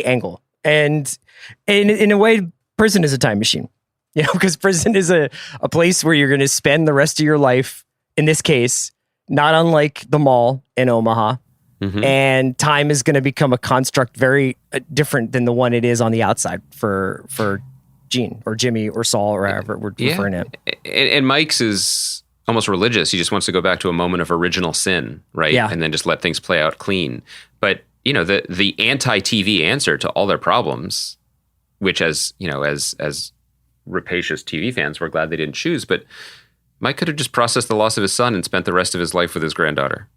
angle? And in a way, prison is a time machine, because prison is a place where you're going to spend the rest of your life, in this case, not unlike the mall in Omaha. Mm-hmm. And time is going to become a construct very different than the one it is on the outside for Gene or Jimmy or Saul or however we're referring to it. And Mike's is almost religious. He just wants to go back to a moment of original sin, right? Yeah. And then just let things play out clean. But, the anti-TV answer to all their problems, which as rapacious TV fans, we're glad they didn't choose, but Mike could have just processed the loss of his son and spent the rest of his life with his granddaughter.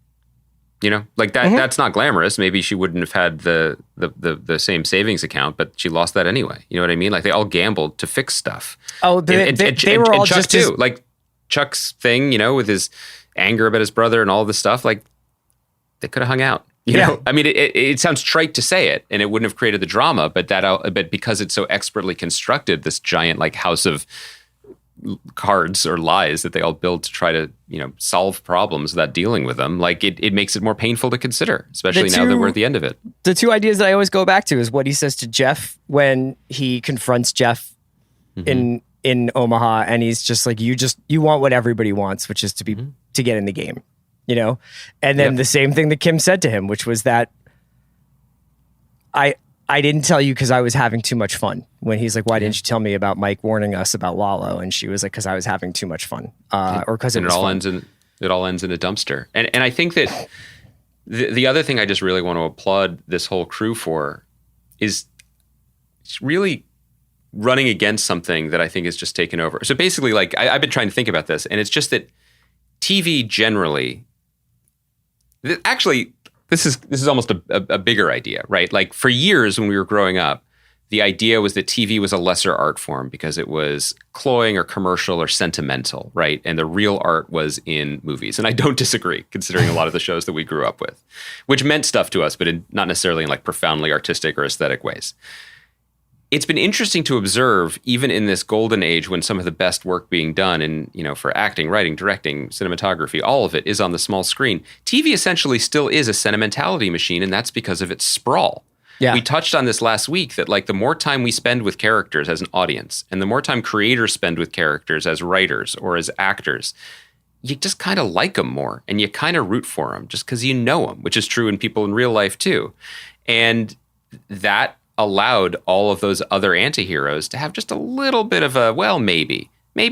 Like that. Mm-hmm. That's not glamorous. Maybe she wouldn't have had the same savings account, but she lost that anyway. You know what I mean? Like they all gambled to fix stuff. Oh, they were all Chuck just too. Like Chuck's thing, with his anger about his brother and all this stuff. Like they could have hung out. You know, I mean, it sounds trite to say it, and it wouldn't have created the drama, but because it's so expertly constructed, this giant like house of cards or lies that they all build to try to solve problems without dealing with them, like it makes it more painful to consider, especially now that we're at the end of it. The two ideas that I always go back to is what he says to Jeff when he confronts Jeff in Omaha, and he's just like, you want what everybody wants, which is to be to get in the game, and then the same thing that Kim said to him, which was that I didn't tell you because I was having too much fun. When he's like, why didn't you tell me about Mike warning us about Lalo? And she was like, because I was having too much fun. Or because it all ends in a dumpster. And I think that the other thing I just really want to applaud this whole crew for is it's really running against something that I think is just taken over. So basically, like, I've been trying to think about this, and it's just that TV generally, actually, this is almost a bigger idea, right? Like, for years when we were growing up, the idea was that TV was a lesser art form because it was cloying or commercial or sentimental, right? And the real art was in movies. And I don't disagree, considering a lot of the shows that we grew up with, which meant stuff to us, but not necessarily in like profoundly artistic or aesthetic ways. It's been interesting to observe, even in this golden age when some of the best work being done in, for acting, writing, directing, cinematography, all of it is on the small screen. TV essentially still is a sentimentality machine, and that's because of its sprawl. Yeah. We touched on this last week that like the more time we spend with characters as an audience and the more time creators spend with characters as writers or as actors, you just kind of like them more and you kind of root for them just because you know them, which is true in people in real life too. And that allowed all of those other antiheroes to have just a little bit of a, well, maybe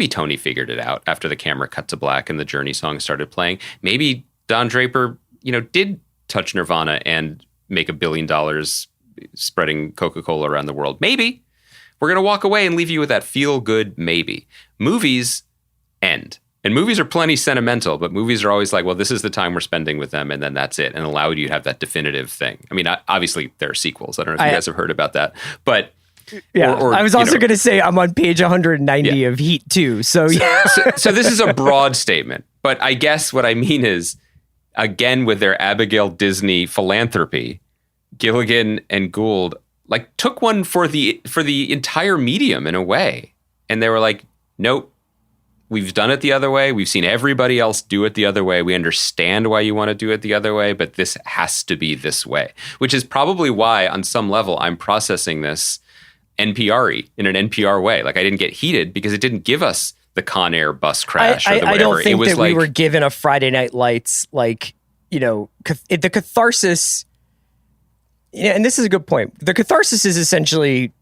Tony figured it out after the camera cut to black and the Journey song started playing. Maybe Don Draper, did touch Nirvana and make $1 billion spreading Coca-Cola around the world. Maybe. We're going to walk away and leave you with that feel-good maybe. Movies end. And movies are plenty sentimental, but movies are always like, well, this is the time we're spending with them, and then that's it, and allow you to have that definitive thing. I mean, obviously, there are sequels. I don't know if you guys have heard about that. But yeah, I was also going to say I'm on page 190 of Heat 2. So yeah. So this is a broad statement. But I guess what I mean is, again, with their Abigail Disney philanthropy, Gilligan and Gould like took one for the entire medium in a way. And they were like, nope, we've done it the other way. We've seen everybody else do it the other way. We understand why you want to do it the other way, but this has to be this way, which is probably why on some level I'm processing this NPR-y in an NPR way. Like I didn't get heated because it didn't give us the Con Air bus crash or the whatever. I don't think it was that we were given a Friday Night Lights, like, the catharsis. Yeah, and this is a good point. The catharsis is essentially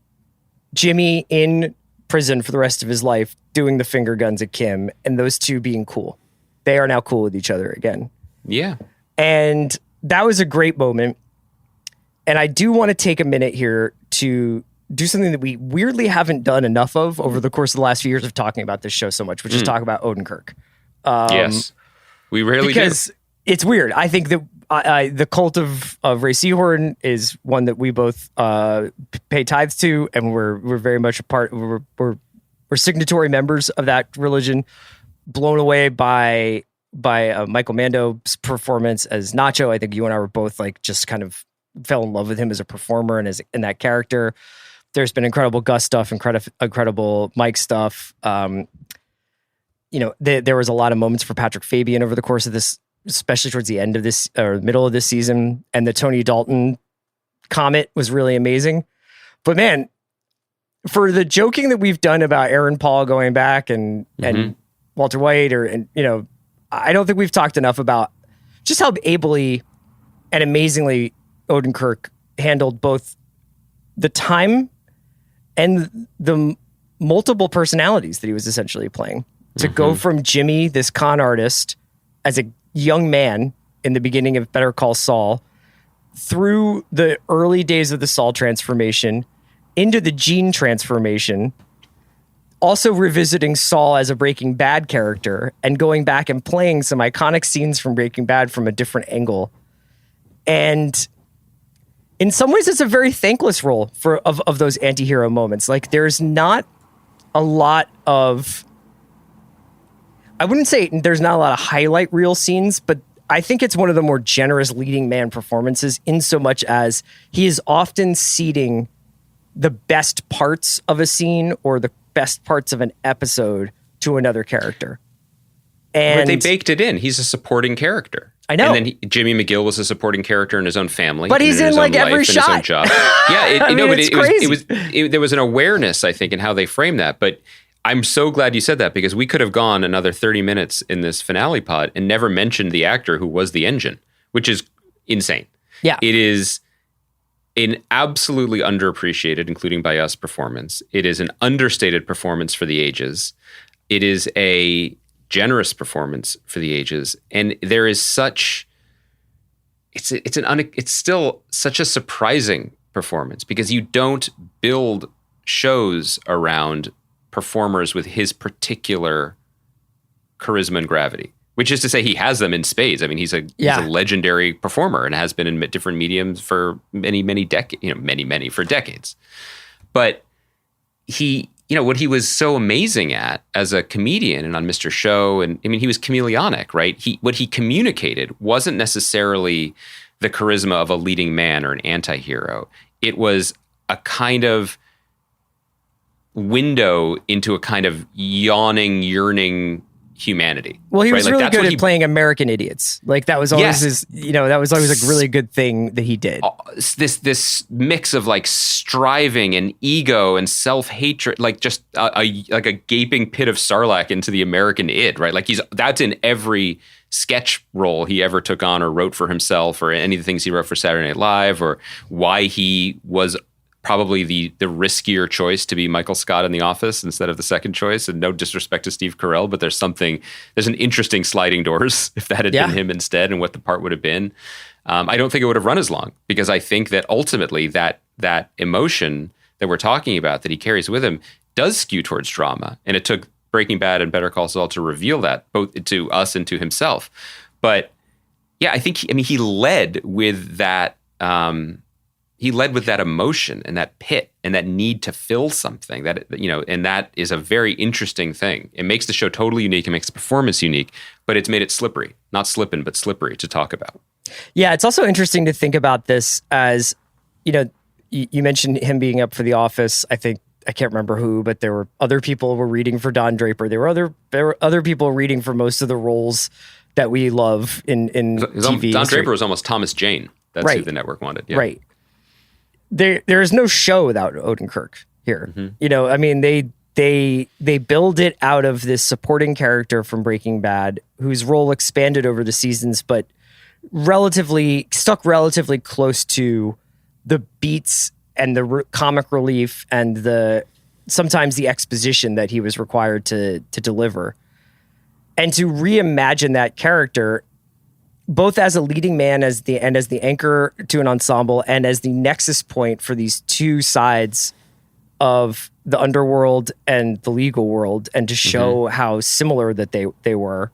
Jimmy in prison for the rest of his life doing the finger guns at Kim and those two being cool. They are now cool with each other again. Yeah. And that was a great moment. And I do want to take a minute here to do something that we weirdly haven't done enough of over the course of the last few years of talking about this show so much, which is talk about Odenkirk. Yes. We rarely because it's weird. I think that the cult of Ray Seahorn is one that we both pay tithes to, and we're very much a part. We're signatory members of that religion. Blown away by Michael Mando's performance as Nacho. I think you and I were both like just kind of fell in love with him as a performer and as in that character. There's been incredible Gus stuff, incredible Mike stuff. There was a lot of moments for Patrick Fabian over the course of this, especially towards the end of this or middle of this season. And the Tony Dalton comment was really amazing. But man, for the joking that we've done about Aaron Paul going back and Walter White I don't think we've talked enough about just how ably and amazingly Odenkirk handled both the time and the multiple personalities that he was essentially playing. To go from Jimmy, this con artist, as a young man in the beginning of Better Call Saul, through the early days of the Saul transformation, into the Gene transformation, also revisiting Saul as a Breaking Bad character and going back and playing some iconic scenes from Breaking Bad from a different angle. And in some ways, it's a very thankless role of those anti-hero moments. Like, there's not a lot of... I wouldn't say there's not a lot of highlight reel scenes, but I think it's one of the more generous leading man performances in so much as he is often seeding the best parts of a scene or the best parts of an episode to another character. And but they baked it in. He's a supporting character. I know. And then Jimmy McGill was a supporting character in his own family. But he's in like every shot. His own job. Yeah, there was an awareness, I think, in how they framed that. But I'm so glad you said that because we could have gone another 30 minutes in this finale pod and never mentioned the actor who was the engine, which is insane. Yeah. It is an absolutely underappreciated, including by us, performance. It is an understated performance for the ages. It is a generous performance for the ages. And there is such... It's still such a surprising performance because you don't build shows around performers with his particular charisma and gravity, which is to say he has them in spades. I mean, he's a legendary performer and has been in different mediums for many decades, many for decades. But he, what he was so amazing at as a comedian and on Mr. Show, and I mean, he was chameleonic, right? What he communicated wasn't necessarily the charisma of a leading man or an anti-hero. It was a kind of window into a kind of yawning, yearning humanity. Well, he was right? really good at playing American idiots. Like that was always his, that was always a really good thing that he did. This mix of like striving and ego and self-hatred, like just like a gaping pit of Sarlacc into the American id, right? Like that's in every sketch role he ever took on or wrote for himself, or any of the things he wrote for Saturday Night Live, or why he was probably the riskier choice to be Michael Scott in The Office instead of the second choice. And no disrespect to Steve Carell, but there's an interesting sliding doors if that had been him instead, and what the part would have been. I don't think it would have run as long, because I think that ultimately that emotion that we're talking about that he carries with him does skew towards drama. And it took Breaking Bad and Better Call Saul to reveal that, both to us and to himself. But yeah, I think he led with that. He led with that emotion and that pit and that need to fill something, and that is a very interesting thing. It makes the show totally unique. It makes the performance unique, but it's made it slippery, not slippin', but slippery to talk about. Yeah. It's also interesting to think about this as, you mentioned him being up for The Office. I can't remember who, but there were other people who were reading for Don Draper. There were other people reading for most of the roles that we love in TV. Don Draper was almost Thomas Jane. That's who the network wanted. Yeah. Right. There is no show without Odenkirk here. Mm-hmm. I mean, they build it out of this supporting character from Breaking Bad, whose role expanded over the seasons, but stuck relatively close to the beats and the comic relief and sometimes the exposition that he was required to deliver. And to reimagine that character, both as a leading man, as the anchor to an ensemble, and as the nexus point for these two sides of the underworld and the legal world, and to show how similar that they were.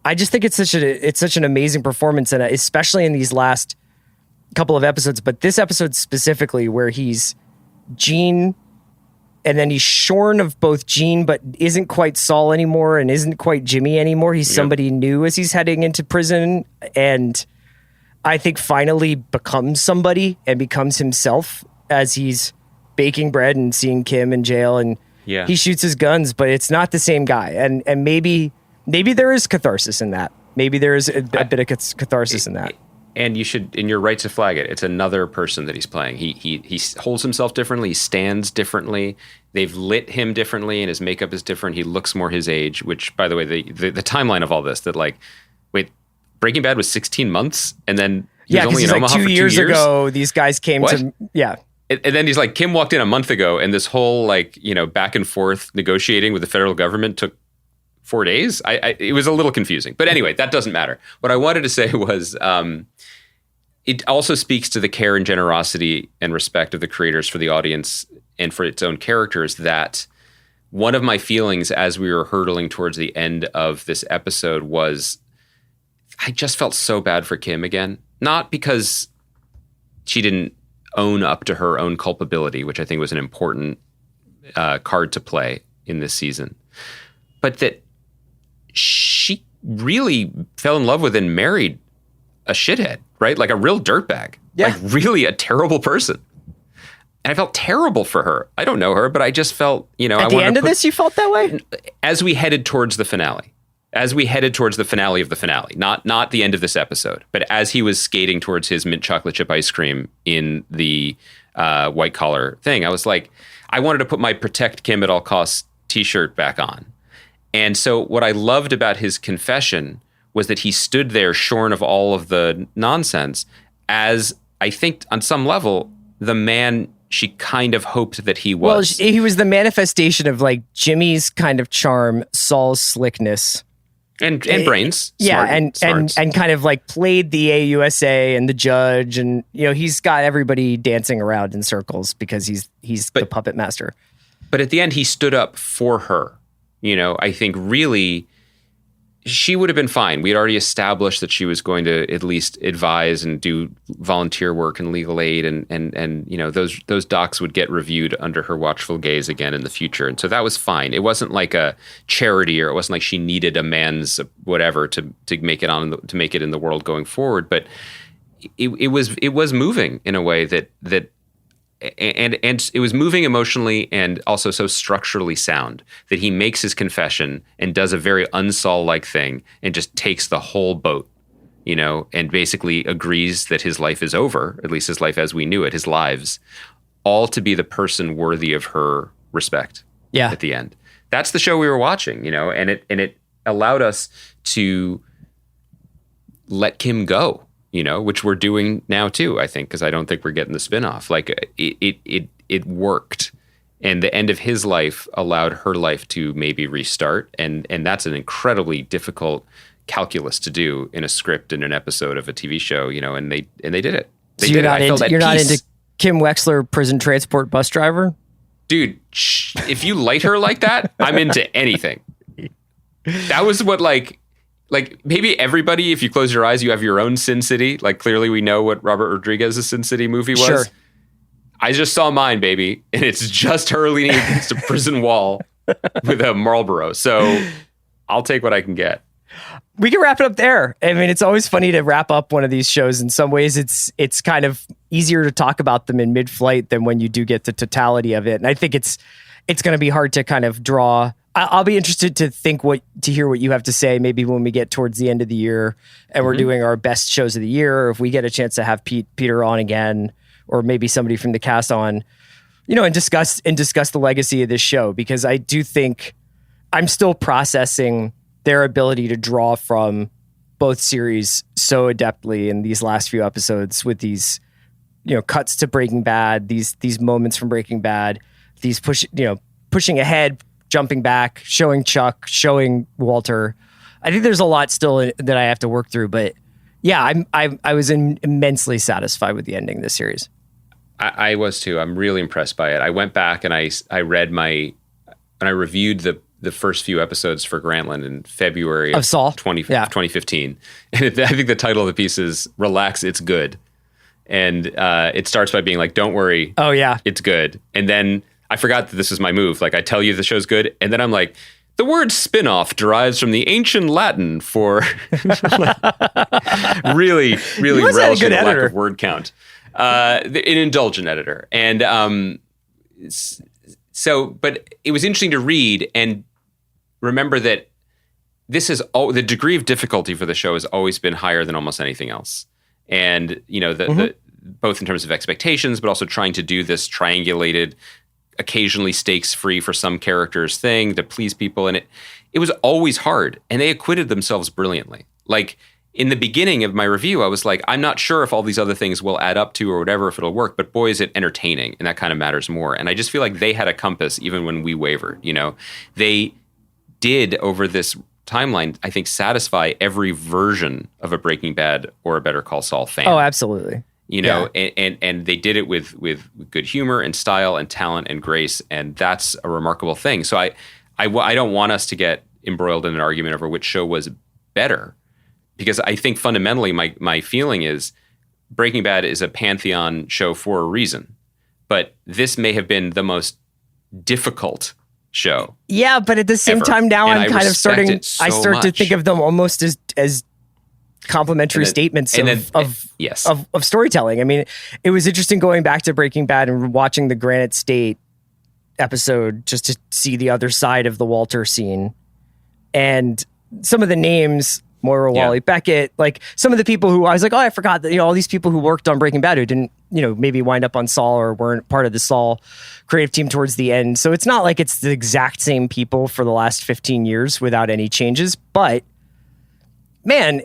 I just think it's such an amazing performance, and especially in these last couple of episodes, but this episode specifically, where he's Gene, and then he's shorn of both Gene, but isn't quite Saul anymore and isn't quite Jimmy anymore. He's somebody new as he's heading into prison, and I think finally becomes somebody and becomes himself as he's baking bread and seeing Kim in jail, and he shoots his guns, but it's not the same guy. And maybe there is catharsis in that. Maybe there is a bit of catharsis in that. And you're right to flag it. It's another person that he's playing. He holds himself differently. He stands differently. They've lit him differently, and his makeup is different. He looks more his age, which, by the way, the timeline of all this, that like, wait, Breaking Bad was 16 months, and then he was only in Omaha for 2 years ago, these guys came to, And then he's like, Kim walked in a month ago, and this whole back and forth negotiating with the federal government took 4 days. It was a little confusing, but anyway, that doesn't matter. What I wanted to say was, it also speaks to the care and generosity and respect of the creators for the audience and for its own characters, that one of my feelings as we were hurtling towards the end of this episode was I just felt so bad for Kim again. Not because she didn't own up to her own culpability, which I think was an important card to play in this season, but that she really fell in love with and married a shithead, right? Like a real dirtbag, like really a terrible person. And I felt terrible for her. I don't know her, but I just felt, at the end of this, you felt that way? As we headed towards the finale. As we headed towards the finale of the finale, not the end of this episode, but as he was skating towards his mint chocolate chip ice cream in the white collar thing, I was like, I wanted to put my Protect Kim at All Costs t-shirt back on. And so what I loved about his confession was that he stood there shorn of all of the nonsense as, I think, on some level, the man she kind of hoped that he was. Well, he was the manifestation of like Jimmy's kind of charm, Saul's slickness, And brains. Yeah, Smart, and kind of like played the AUSA and the judge, and he's got everybody dancing around in circles because he's the puppet master. But at the end, he stood up for her. I think really she would have been fine. We had already established that she was going to at least advise and do volunteer work and legal aid, and those docs would get reviewed under her watchful gaze again in the future. And so that was fine. It wasn't like a charity, or it wasn't like she needed a man's whatever to make it in the world going forward. But it was moving in a way that and it was moving emotionally and also so structurally sound that he makes his confession and does a very un-Saul-like thing and just takes the whole boat, and basically agrees that his life is over, at least his life as we knew it, his lives, all to be the person worthy of her respect. Yeah. At the end. That's the show we were watching, and it allowed us to let Kim go. Which we're doing now too, I think, because I don't think we're getting the spinoff. Like it worked, and the end of his life allowed her life to maybe restart, and that's an incredibly difficult calculus to do in a script in an episode of a TV show, and they did it. They so did it. You're not into Kim Wexler, prison transport bus driver, dude. If you light her like that, I'm into anything. That was what like maybe everybody, if you close your eyes, you have your own Sin City. Like clearly we know what Robert Rodriguez's Sin City movie was. Sure. I just saw mine, baby. And it's just her leaning against a prison wall with a Marlboro. So I'll take what I can get. We can wrap it up there. I mean, it's always funny to wrap up one of these shows. In some ways, it's kind of easier to talk about them in mid-flight than when you do get the totality of it. And I think it's going to be hard to kind of draw. I'll be interested to hear what you have to say, maybe when we get towards the end of the year and we're doing our best shows of the year, or if we get a chance to have Peter on again, or maybe somebody from the cast on, and discuss the legacy of this show, because I do think I'm still processing their ability to draw from both series so adeptly in these last few episodes with these, cuts to Breaking Bad, these moments from Breaking Bad, these pushing ahead, jumping back, showing Chuck, showing Walter. I think there's a lot still that I have to work through, but yeah, I was immensely satisfied with the ending of this series. I was too. I'm really impressed by it. I went back and I reviewed the first few episodes for Grantland in February of Saul 2015. And I think the title of the piece is "Relax, It's Good," and it starts by being like, "Don't worry, oh yeah, it's good," and then I forgot that this is my move. Like I tell you the show's good, and then I'm like, the word spin-off derives from the ancient Latin for really relishing the lack of word count. An indulgent editor. And but it was interesting to read and remember that this is the degree of difficulty for the show has always been higher than almost anything else. And, the both in terms of expectations, but also trying to do this triangulated, occasionally stakes-free for some characters thing to please people. And it was always hard. And they acquitted themselves brilliantly. Like, in the beginning of my review, I was like, I'm not sure if all these other things will add up to or whatever, if it'll work, but boy, is it entertaining. And that kind of matters more. And I just feel like they had a compass even when we wavered, They did, over this timeline, I think, satisfy every version of a Breaking Bad or a Better Call Saul fan. Oh, absolutely. And they did it with good humor and style and talent and grace. And that's a remarkable thing. So I don't want us to get embroiled in an argument over which show was better. Because I think fundamentally my feeling is Breaking Bad is a pantheon show for a reason. But this may have been the most difficult show. Yeah, but at the same time now I'm kind of starting to think of them almost as complimentary statements of storytelling. I mean, it was interesting going back to Breaking Bad and watching the Granite State episode just to see the other side of the Walter scene. And some of the names, Moira Wally Beckett, like some of the people who I was like, oh, I forgot that, all these people who worked on Breaking Bad who didn't, maybe wind up on Saul or weren't part of the Saul creative team towards the end. So it's not like it's the exact same people for the last 15 years without any changes. But man,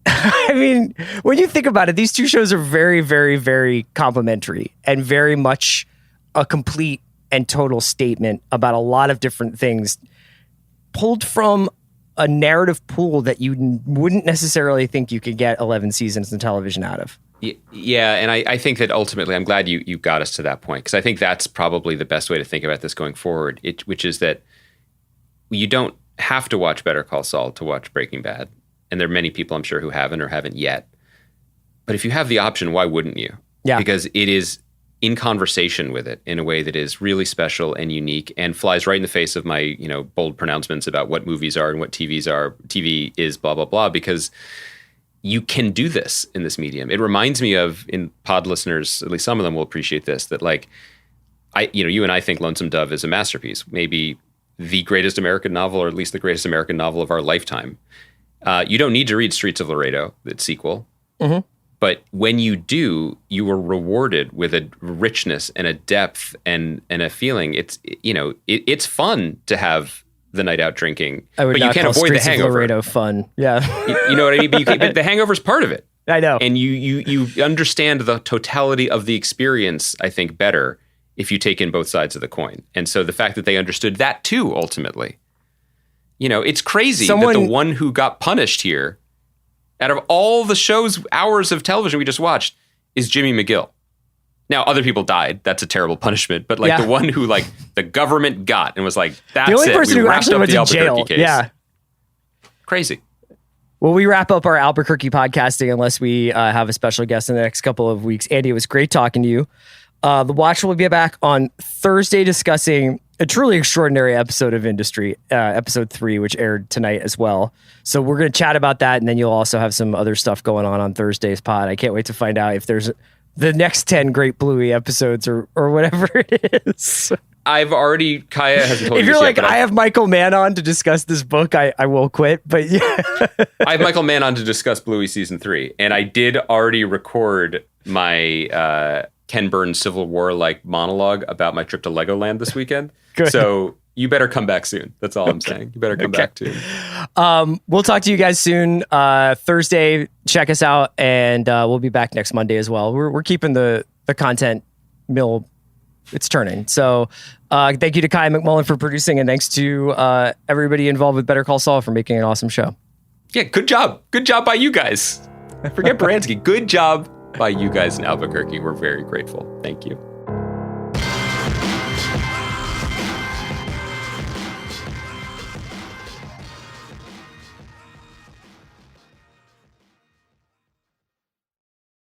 I mean, when you think about it, these two shows are very, very, very complementary and very much a complete and total statement about a lot of different things pulled from a narrative pool that you wouldn't necessarily think you could get 11 seasons of television out of. Yeah, and I think that ultimately, I'm glad you got us to that point, because I think that's probably the best way to think about this going forward, which is that you don't have to watch Better Call Saul to watch Breaking Bad. And there are many people, I'm sure, who haven't or haven't yet. But if you have the option, why wouldn't you? Yeah. Because it is in conversation with it in a way that is really special and unique and flies right in the face of my, bold pronouncements about what movies are and what TV is, blah, blah, blah, because you can do this in this medium. It reminds me of, in pod listeners, at least some of them will appreciate this, that you and I think Lonesome Dove is a masterpiece, maybe the greatest American novel, or at least the greatest American novel of our lifetime. You don't need to read Streets of Laredo, the sequel. Mm-hmm. But when you do, you are rewarded with a richness and a depth and a feeling. It's fun to have the night out drinking, but you can't avoid the hangover. Laredo fun, yeah. You know what I mean? But the hangover is part of it. I know, and you understand the totality of the experience, I think, better if you take in both sides of the coin. And so the fact that they understood that too, ultimately, it's crazy that the one who got punished here, out of all the hours of television we just watched, is Jimmy McGill. Now, other people died. That's a terrible punishment. But the one who the government got and was like, that's it. The only person who actually went to jail. Case. Yeah. Crazy. Well, we wrap up our Albuquerque podcasting unless we have a special guest in the next couple of weeks. Andy, it was great talking to you. The Watch will be back on Thursday discussing a truly extraordinary episode of Industry, episode 3, which aired tonight as well. So we're going to chat about that, and then you'll also have some other stuff going on Thursday's pod. I can't wait to find out if there's the next 10 Great Bluey episodes or whatever it is. I've already, Kaya hasn't told you. If you're like, I have Michael Mann on to discuss this book, I will quit. But yeah. I have Michael Mann on to discuss Bluey season 3. And I did already record my Ken Burns Civil War-like monologue about my trip to Legoland this weekend. Good. So you better come back soon. That's all I'm saying. You better come back soon. We'll talk to you guys soon. Thursday, check us out, and we'll be back next Monday as well. We're keeping the content mill. It's turning. So thank you to Kai McMullen for producing, and thanks to everybody involved with Better Call Saul for making an awesome show. Yeah, good job. Good job by you guys. I forget Baranski. Good job by you guys in Albuquerque. We're very grateful. Thank you.